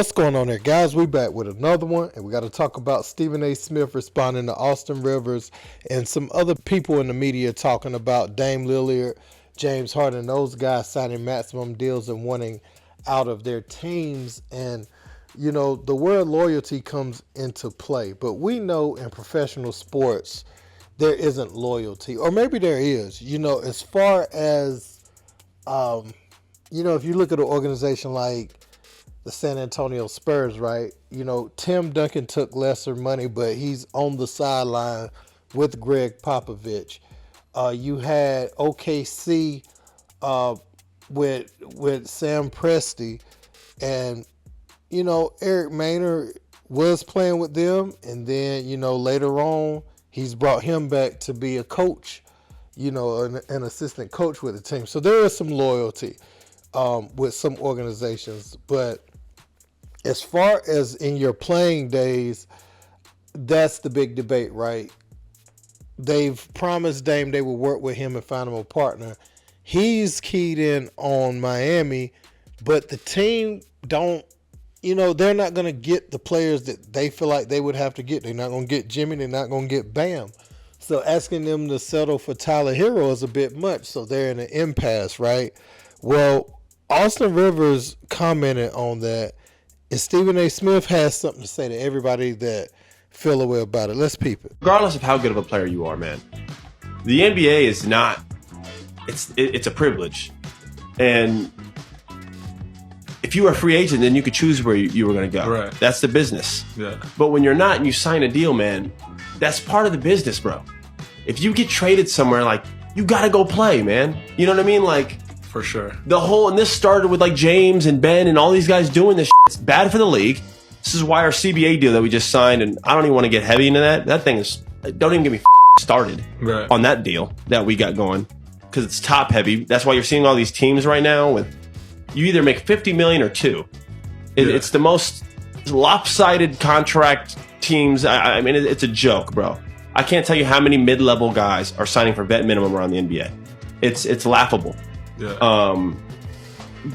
What's going on there, guys? We back with another one, and we got to talk about Stephen A. Smith responding to Austin Rivers and some other people in the media talking about Dame Lillard, James Harden, those guys signing maximum deals and wanting out of their teams. And, you know, the word loyalty comes into play, but we know in professional sports there isn't loyalty, or maybe there is. You know, as far as, you know, if you look at an organization like the San Antonio Spurs, right? You know, Tim Duncan took lesser money, but he's on the sideline with Greg Popovich. You had OKC with Sam Presti, and you know Eric Maynard was playing with them, and then you know later on he's brought him back to be a coach, you know, an assistant coach with the team. So there is some loyalty with some organizations, but as far as in your playing days, that's the big debate, right? They've promised Dame they will work with him and find him a partner. He's keyed in on Miami, but the team don't, you know, they're not going to get the players that they feel like they would have to get. They're not going to get Jimmy. They're not going to get Bam. So asking them to settle for Tyler Hero is a bit much. So they're in an impasse, right? Well, Austin Rivers commented on that. And Stephen A. Smith has something to say to everybody that feel a way about it. Let's peep it. Regardless of how good of a player you are, man, the NBA is not, it's a privilege. And if you were a free agent, then you could choose where you were going to go. Right. That's the business. Yeah. But when you're not and you sign a deal, man, that's part of the business, bro. If you get traded somewhere, like, you got to go play, man. You know what I mean? Like, for sure. and this started with like James and Ben and all these guys doing this shit. It's bad for the league. This is why our CBA deal that we just signed, and I don't even want to get heavy into that. That thing is, don't even get me started on that deal that we got going, because it's top heavy. That's why you're seeing all these teams right now with, you either make $50 million or $2. It's the most lopsided contract teams. I mean, it's a joke, bro. I can't tell you how many mid-level guys are signing for vet minimum around the NBA. It's laughable. Yeah.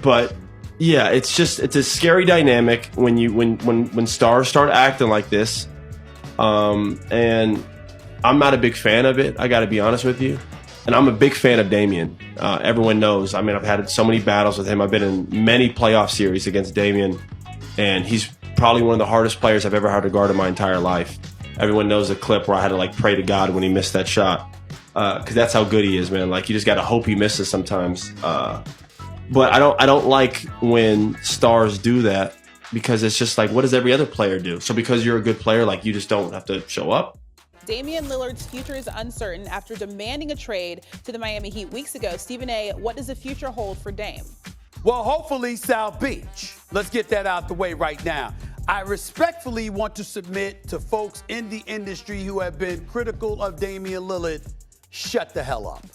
But yeah, it's a scary dynamic when stars start acting like this. And I'm not a big fan of it. I got to be honest with you. And I'm a big fan of Damian. Everyone knows. I mean, I've had so many battles with him. I've been in many playoff series against Damian, and he's probably one of the hardest players I've ever had to guard in my entire life. Everyone knows the clip where I had to like pray to God when he missed that shot. Because that's how good he is, man. Like, you just got to hope he misses sometimes. But I don't like when stars do that, because it's just like, what does every other player do? So because you're a good player, like, you just don't have to show up? Damian Lillard's future is uncertain after demanding a trade to the Miami Heat weeks ago. Stephen A., what does the future hold for Dame? Well, hopefully South Beach. Let's get that out the way right now. I respectfully want to submit to folks in the industry who have been critical of Damian Lillard, shut the hell up.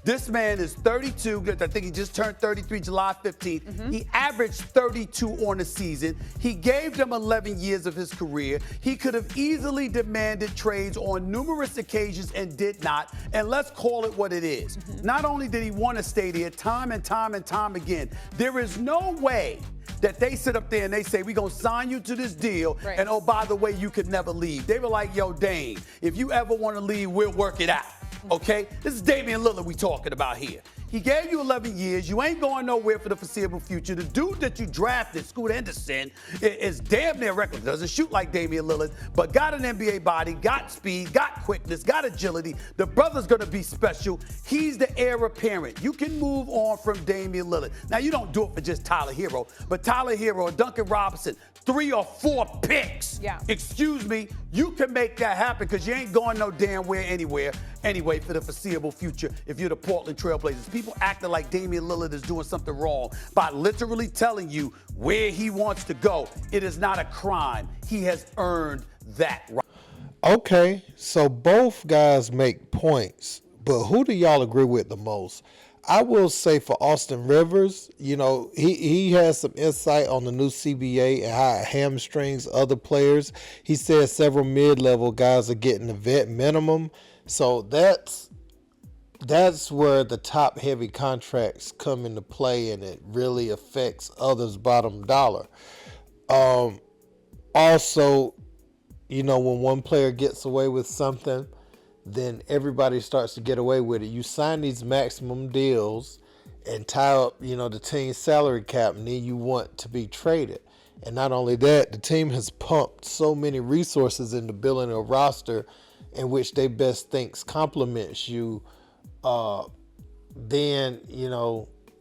This man is 32. I think he just turned 33 July 15th. Mm-hmm. He averaged 32 on the season. He gave them 11 years of his career. He could have easily demanded trades on numerous occasions and did not. And let's call it what it is. Mm-hmm. Not only did he want to stay there time and time and time again, there is no way that they sit up there and they say, we're going to sign you to this deal, right, and oh, by the way, you could never leave. They were like, yo, Dame, if you ever want to leave, we'll work it out. Okay? This is Damian Lillard we talking about here. He gave you 11 years. You ain't going nowhere for the foreseeable future. The dude that you drafted, Scoot Henderson, is damn near reckless. Doesn't shoot like Damian Lillard, but got an NBA body, got speed, got quickness, got agility. The brother's going to be special. He's the heir apparent. You can move on from Damian Lillard. Now, you don't do it for just Tyler Hero, but Tyler Hero or Duncan Robinson, 3 or 4 picks. Yeah. Excuse me, you can make that happen because you ain't going no damn where anywhere anyway for the foreseeable future if you're the Portland Trailblazers. People acting like Damian Lillard is doing something wrong by literally telling you where he wants to go. It is not a crime. He has earned that right. Okay, so both guys make points, but who do y'all agree with the most? I will say for Austin Rivers, you know, he has some insight on the new CBA and how it hamstrings other players. He says several mid-level guys are getting the vet minimum. So that's where the top-heavy contracts come into play, and it really affects others' bottom dollar. Also, you know, when one player gets away with something, then everybody starts to get away with it. You sign these maximum deals and tie up, you know, the team's salary cap, and then you want to be traded. And not only that, the team has pumped so many resources into building a roster in which they best thinks complements you. Then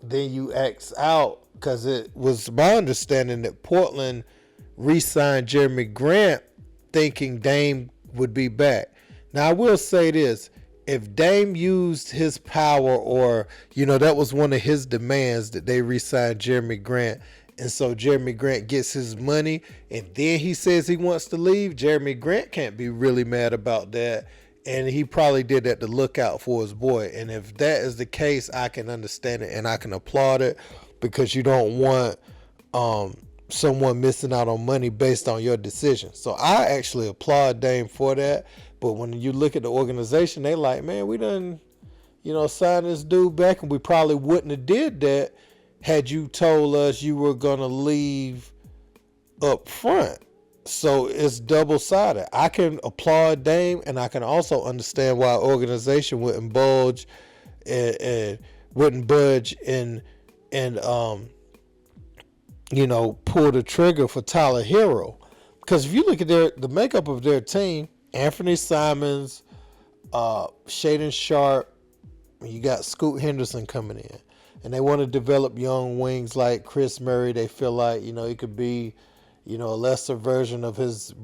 you X out, because it was my understanding that Portland re-signed Jeremy Grant thinking Dame would be back. Now, I will say this. If Dame used his power, or, you know, that was one of his demands, that they re-signed Jeremy Grant, and so Jeremy Grant gets his money, and then he says he wants to leave, Jeremy Grant can't be really mad about that. And he probably did that to look out for his boy. And if that is the case, I can understand it and I can applaud it, because you don't want someone missing out on money based on your decision. So I actually applaud Dame for that. But when you look at the organization, they like, man, we done, you know, signed this dude back, and we probably wouldn't have did that had you told us you were going to leave up front. So it's double-sided. I can applaud Dame, and I can also understand why an organization wouldn't budge and you know, pull the trigger for Tyler Hero. Because if you look at the makeup of their team, Anthony Simons, Shaedon Sharpe, you got Scoot Henderson coming in, and they want to develop young wings like Chris Murray. They feel like, you know, he could be, you know, a lesser version of his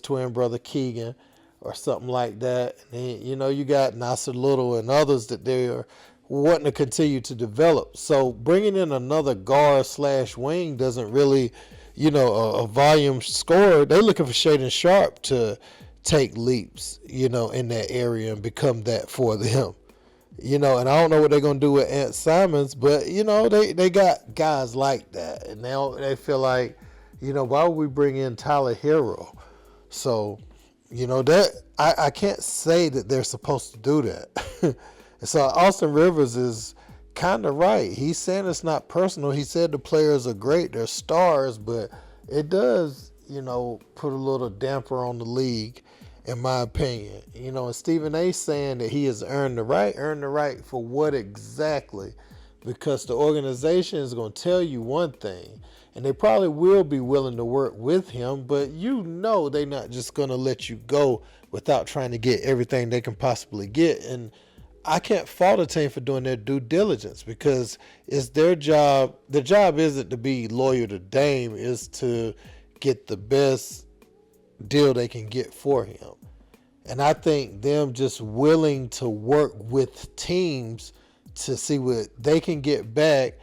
twin brother Keegan, or something like that. And then, you know, you got Nasir Little and others that they are wanting to continue to develop. So bringing in another guard/wing doesn't really, you know, a volume scorer. They're looking for Shaedon Sharpe to take leaps, you know, in that area and become that for them. You know, and I don't know what they're going to do with Ant Simons, but, you know, they got guys like that. And now they feel like, you know, why would we bring in Tyler Hero? So, you know, that I can't say that they're supposed to do that. And so Austin Rivers is kind of right. He's saying it's not personal. He said the players are great, they're stars, but it does, you know, put a little damper on the league, in my opinion. You know, and Stephen A. saying that he has earned the right for what exactly? Because the organization is going to tell you one thing, and they probably will be willing to work with him, but you know they're not just going to let you go without trying to get everything they can possibly get. And I can't fault a team for doing their due diligence, because it's their job. The job isn't to be loyal to Dame, is to get the best deal they can get for him. And I think them just willing to work with teams to see what they can get back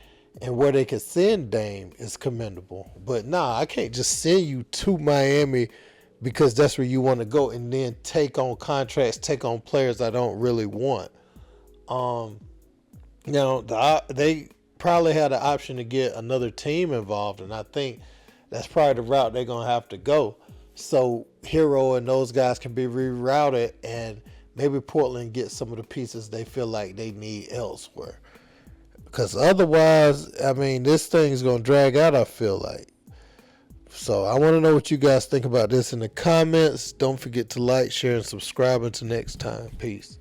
and where they can send Dame is commendable. But nah, I can't just send you to Miami because that's where you want to go, and then take on contracts, take on players I don't really want. Now, they probably had an option to get another team involved, and I think that's probably the route they're going to have to go. So Hero and those guys can be rerouted, and maybe Portland gets some of the pieces they feel like they need elsewhere. Because otherwise, I mean, this thing's going to drag out, I feel like. So I want to know what you guys think about this in the comments. Don't forget to like, share, and subscribe. Until next time. Peace.